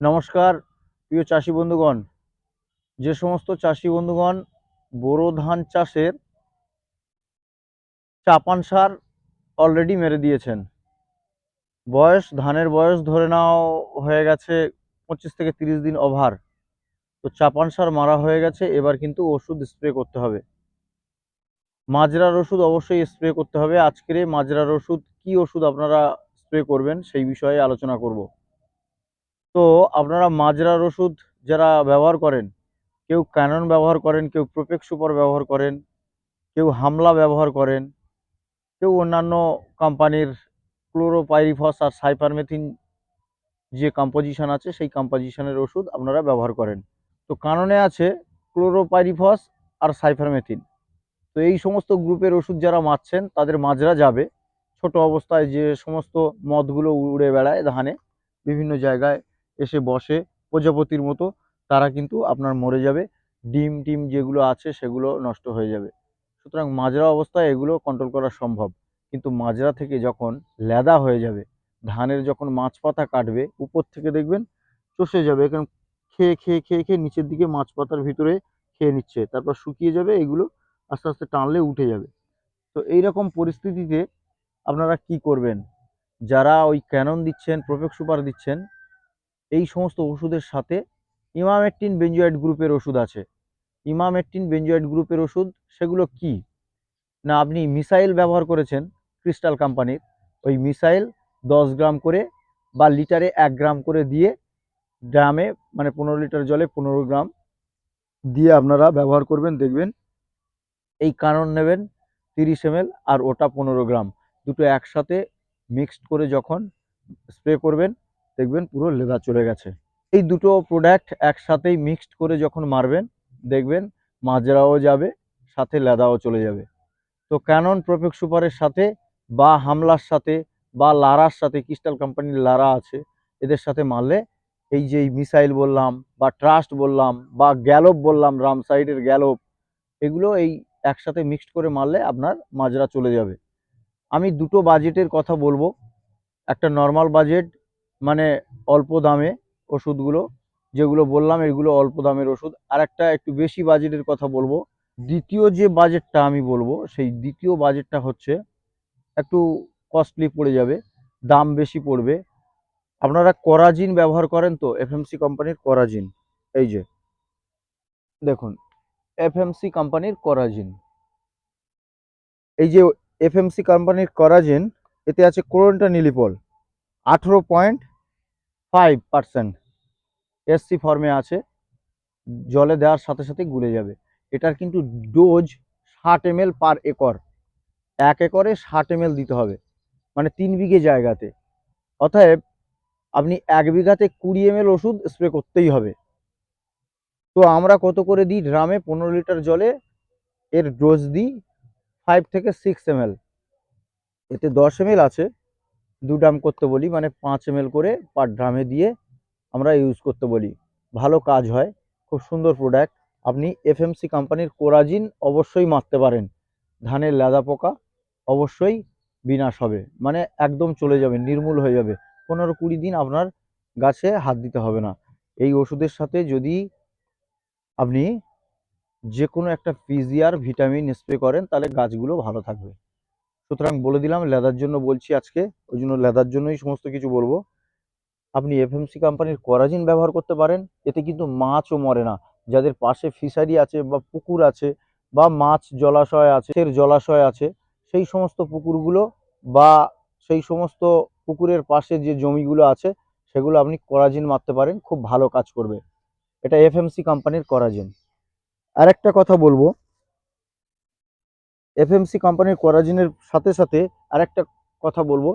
নমস্কার প্রিয় চাষি বন্ধুগণ। যে সমস্ত চাষি বন্ধুগণ বোরো ধান চাষের চাপান সার অলরেডি মেরে দিয়েছেন, ধানের বয়স ধরে নাও হয়ে গেছে 25 থেকে 30 দিন ওভার, তো চাপান সার মারা হয়ে গেছে। এবার কিন্তু ওষুধ স্প্রে করতে হবে, মাজরার ওষুধ অবশ্যই স্প্রে করতে হবে। আজকের এই মাজরার ওষুধ কি ওষুধ আপনারা স্প্রে করবেন সেই বিষয়ে আলোচনা করব। তো আপনারা মাজরার ওষুধ যারা ব্যবহার করেন, কেউ ক্যানন ব্যবহার করেন, কেউ প্রোপেক্স সুপার ব্যবহার করেন, কেউ হামলা ব্যবহার করেন, কেউ অন্যান্য কোম্পানির ক্লোরোপাইরিফস আর সাইপারমেথিন যে কম্পোজিশন আছে সেই কম্পোজিশনের ওষুধ আপনারা ব্যবহার করেন। তো কাননে আছে ক্লোরোপাইরিফস আর সাইপারমেথিন। তো এই সমস্ত গ্রুপের ওষুধ যারা মারছেন তাদের মাজরা যাবে। ছোট অবস্থায় যে সমস্ত মদগুলো উড়ে বেড়ায় ধানে, বিভিন্ন জায়গায় এসে বসে প্রজাপতির মতো, তারা কিন্তু আপনার মরে যাবে। ডিম টিম যেগুলো আছে সেগুলো নষ্ট হয়ে যাবে। সুতরাং মাজরা অবস্থায় এগুলো কন্ট্রোল করা সম্ভব, কিন্তু মাজরা থেকে যখন লেদা হয়ে যাবে, ধানের যখন মাছ পাতা কাটবে উপর থেকে দেখবেন চষে যাবে, এখন খেয়ে খেয়ে খেয়ে খেয়ে নিচের দিকে মাছ পাতার ভিতরে খেয়ে নিচ্ছে, তারপর শুকিয়ে যাবে, এগুলো আস্তে আস্তে টানলে উঠে যাবে। তো এইরকম পরিস্থিতিতে আপনারা কি করবেন? যারা ওই ক্যানন দিচ্ছেন, প্রোপেক্স সুপার দিচ্ছেন, এই সমস্ত ওষুধের সাথে ইমামেকটিন বেঞ্জয়েড গ্রুপের ওষুধ আছে। ইমামেকটিন বেঞ্জয়েড গ্রুপের ওষুধ সেগুলো কি না, আপনি মিসাইল ব্যবহার করেছেন ক্রিস্টাল কোম্পানির, ওই মিসাইল 10 গ্রাম করে বা লিটারে 1 গ্রাম করে দিয়ে, ড্রামে মানে 15 লিটার জলে 15 গ্রাম দিয়ে আপনারা ব্যবহার করবেন। দেখবেন এই কানন নেবেন 30 ml আর ওটা 15 গ্রাম, দুটো একসাথে মিক্সড করে যখন স্প্রে করবেন দেখবেন পুরো লেদা চলে গেছে। এই দুটো প্রোডাক্ট একসাথেই মিক্সড করে যখন মারবেন দেখবেন মাজরাও যাবে, সাথে লেদাও চলে যাবে। তো ক্যানন প্রোপেক্স সুপারের সাথে বা হামলার সাথে বা লারার সাথে, ক্রিস্টাল কোম্পানির লারা আছে, এদের সাথে মারলে এই যে মিসাইল বললাম বা ট্রাস্ট বললাম বা গ্যালোপ বললাম, রাম সাইডের গ্যালোপ, এগুলো এই একসাথে মিক্সড করে মারলে আপনার মাজরা চলে যাবে। আমি দুটো বাজেটের কথা বলবো। একটা নর্মাল বাজেট, মানে অল্প দামে ওষুধগুলো যেগুলো বললাম এগুলো অল্প দামের ওষুধ। আর একটা একটু বেশি বাজেটের কথা বলবো। দ্বিতীয় যে বাজেটটা আমি বলবো সেই দ্বিতীয় বাজেটটা হচ্ছে একটু কস্টলি পড়ে যাবে, দাম বেশি পড়বে। আপনারা কোরাজিন ব্যবহার করেন তো? এফএমসি কোম্পানির কোরাজিন, এই যে দেখুন, এফএমসি কোম্পানির কোরাজিন, এই যে এফএমসি কোম্পানির কোরাজিন, এতে আছে ক্লোরেন্টানিলিপল 18.5%, এসসি ফর্মে আছে, জলে দেওয়ার সাথে সাথে গুলে যাবে। এটার কিন্তু ডোজ 60 ml পার একর, 1 একরে 60 ml দিতে হবে, মানে 3 বিঘে জায়গাতে। অতএব আপনি 1 বিঘাতে 20 ml ওষুধ স্প্রে করতেই হবে। তো আমরা কত করে দিই? ড্রামে 15 লিটার জলে এর ডোজ দিই 5 থেকে 6 ml। এতে 10 ml আছে, 2 ড্রাম করতে বলি, মানে 5 ml করে পার ড্রামে দিয়ে আমরা ইউজ করতে বলি। ভালো কাজ হয়, খুব সুন্দর প্রোডাক্ট। আপনি এফএমসি কোম্পানির কোরাজিন অবশ্যই মারতে পারেন, ধানের লেদা পোকা অবশ্যই বিনাশ হবে, মানে একদম চলে যাবে, নির্মূল হয়ে যাবে। 15-20 দিন আপনার গাছে হাত দিতে হবে না। এই ওষুধের সাথে যদি আপনি যে কোনো একটা পিজিআর ভিটামিন স্প্রে করেন তাহলে গাছগুলো ভালো থাকবে। সুতরাং বলে দিলাম, লেদার জন্য বলছি আজকে, ওই জন্য লেদার জন্যই সমস্ত কিছু বলবো। আপনি এফএমসি কোম্পানির কোরাজিন ব্যবহার করতে পারেন, এতে কিন্তু মাছও মরে না। যাদের পাশে ফিশারি আছে বা পুকুর আছে বা মাছ জলাশয় আছে, জলাশয় আছে, সেই সমস্ত পুকুরগুলো বা সেই সমস্ত পুকুরের পাশে যে জমিগুলো আছে সেগুলো আপনি কোরাজিন মারতে পারেন, খুব ভালো কাজ করবে। এটা এফএমসি কোম্পানির কোরাজিন। আরেকটা কথা বলবো, এফএমসি কোম্পানির কোরাজিনের সাথে সাথে আরেকটা কথা বলবো,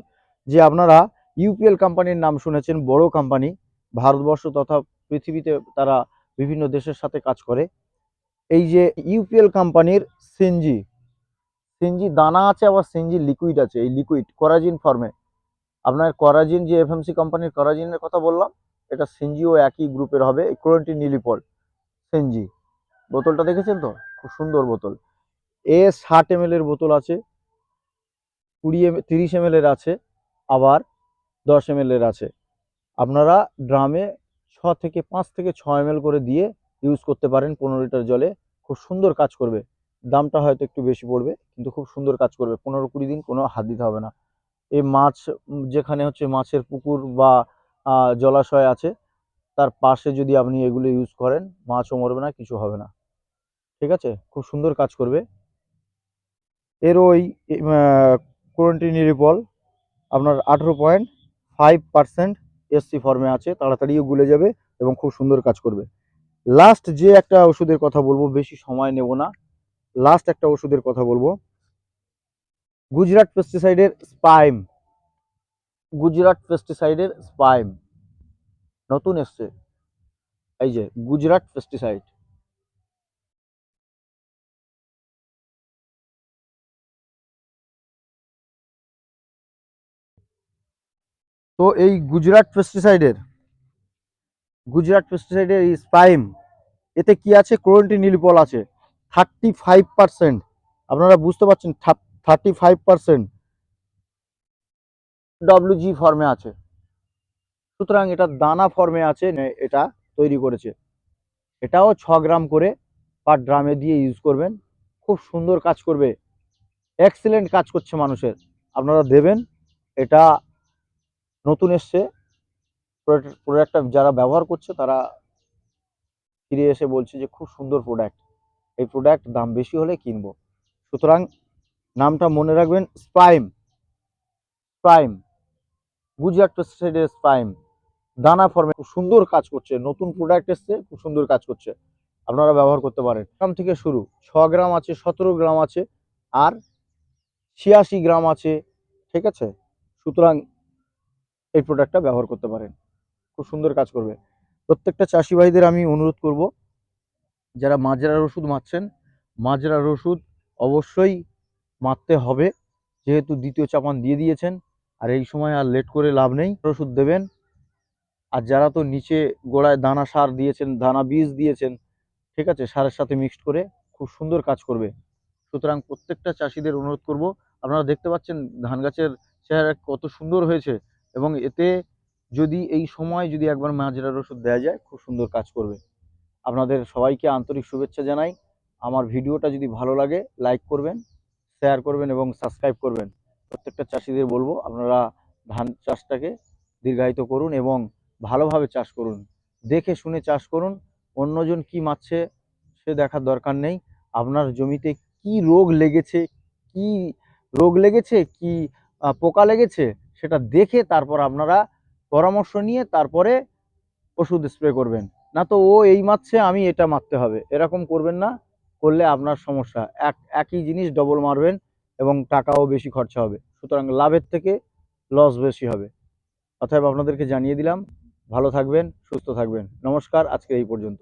যে আপনারা ইউপিএল কোম্পানির নাম শুনেছেন, বড় কোম্পানি, ভারতবর্ষ তথা পৃথিবীতে তারা বিভিন্ন দেশের সাথে কাজ করে। এই যে ইউপিএল কোম্পানির সিনজি, সিনজি দানা আছে, আবার সিনজি লিকুইড আছে, এই লিকুইড কোরাজিন ফর্মে। আপনার কোরাজিন যে এফএমসি কোম্পানির কোরাজিনের কথা বললাম, এটা সিনজিও একই গ্রুপের হবে, ক্লোরেন্টিনিলিপল সিনজি। বোতলটা দেখেছেন তো, খুব সুন্দর বোতল। 60 ml এর বোতল আছে, 30 ml এর আছে, আবার 10 ml এর আছে। আপনারা ড্রামে 5 থেকে 6 ml করে দিয়ে ইউজ করতে পারেন 15 লিটার জলে। খুব সুন্দর কাজ করবে। দামটা হয়তো একটু বেশি পড়বে, কিন্তু খুব সুন্দর কাজ করবে। 15-20 দিন কোনো হাত দিতে হবে না। এই মাছ যেখানে হচ্ছে মাছের পুকুর বা জলাশয় আছে, তার পাশে যদি আপনি এগুলো ইউজ করেন, মাছও মরবে না, কিছু হবে না। ঠিক আছে? খুব সুন্দর কাজ করবে। এর ওই ক্লোরোন্টিনিরিপল আপনার 18.5% এসসি ফর্মে আছে, তাড়াতাড়িও গুলে যাবে এবং খুব সুন্দর কাজ করবে। লাস্ট যে একটা ওষুধের কথা বলবো, বেশি সময় নেব না, লাস্ট একটা ওষুধের কথা বলবো, গুজরাট পেস্টিসাইডের স্পাইম। গুজরাট পেস্টিসাইডের স্পাইম নতুন এসছে, এই যে গুজরাট পেস্টিসাইড। তো এই গুজরাট পেস্টিসাইডের এই স্পাইম, এতে কি আছে? ক্লোরোন্টিনিলিপল আছে 35%। আপনারা বুঝতে পারছেন, 35% ডব্লিউজি ফর্মে আছে। সুতরাং এটা দানা ফর্মে আছে, এটা তৈরি করেছে। এটাও 6 গ্রাম করে পার ড্রামে দিয়ে ইউজ করবেন, খুব সুন্দর কাজ করবে। এক্সিলেন্ট কাজ করছে মানুষের, আপনারা দেবেন। এটা নতুন এসছে, প্রোডাক্টটা যারা ব্যবহার করছে তারা ফিরে এসে বলছে যে খুব সুন্দর প্রোডাক্ট, এই প্রোডাক্ট দাম বেশি হলে কিনবো। সুতরাং নামটা মনে রাখবেন, স্পাইম। স্পাইম, গুজরাট পেস্টিসাইডের স্পাইম, দানা ফর্মে খুব সুন্দর কাজ করছে। নতুন প্রোডাক্ট এসছে, খুব সুন্দর কাজ করছে, আপনারা ব্যবহার করতে পারেন। গ্রাম থেকে শুরু, 6 গ্রাম আছে, 17 গ্রাম আছে, আর 86 গ্রাম আছে। ঠিক আছে? সুতরাং এই প্রোডাক্টটা ব্যবহার করতে পারেন, খুব সুন্দর কাজ করবে। প্রত্যেকটা চাষি ভাইদের আমি অনুরোধ করব, যারা মাজরার ওষুধ মারছেন, মাজরার ওষুধ অবশ্যই মারতে হবে, যেহেতু দ্বিতীয় চাপান দিয়ে দিয়েছেন, আর এই সময় আর লেট করে লাভ নেই, ওষুধ দেবেন। আর যারা তো নিচে গোড়ায় দানা সার দিয়েছেন, দানা বীজ দিয়েছেন, ঠিক আছে, সারের সাথে মিক্সড করে খুব সুন্দর কাজ করবে। সুতরাং প্রত্যেকটা চাষিদের অনুরোধ করব, আপনারা দেখতে পাচ্ছেন ধান গাছের চেহারা কত সুন্দর হয়েছে, এবং এতে যদি এই সময় যদি একবার মাজরার ওষুধ দেওয়া যায়, খুব সুন্দর কাজ করবে। আপনাদের সবাইকে আন্তরিক শুভেচ্ছা জানাই। আমার ভিডিওটা যদি ভালো লাগে, লাইক করবেন, শেয়ার করবেন এবং সাবস্ক্রাইব করবেন। প্রত্যেকটা চাষিদের বলবো, আপনারা ধান চাষটাকে দীর্ঘায়িত করুন এবং ভালোভাবে চাষ করুন, দেখে শুনে চাষ করুন। অন্যজন কি মারছে সে দেখার দরকার নেই। আপনার জমিতে কি রোগ লেগেছে, কি কি পোকা লেগেছে, সেটা দেখে তারপর আপনারা পরামর্শ নিয়ে তারপরে ওষুধ স্প্রে করবেন। না তো ও এই মারছে, আমি এটা মারতে হবে, এরকম করবেন না। করলে আপনার সমস্যা, একই জিনিস ডবল মারবেন এবং টাকাও বেশি খরচা হবে। সুতরাং লাভের থেকে লস বেশি হবে। অতএব আপনাদেরকে জানিয়ে দিলাম। ভালো থাকবেন, সুস্থ থাকবেন। নমস্কার, আজকে এই পর্যন্ত।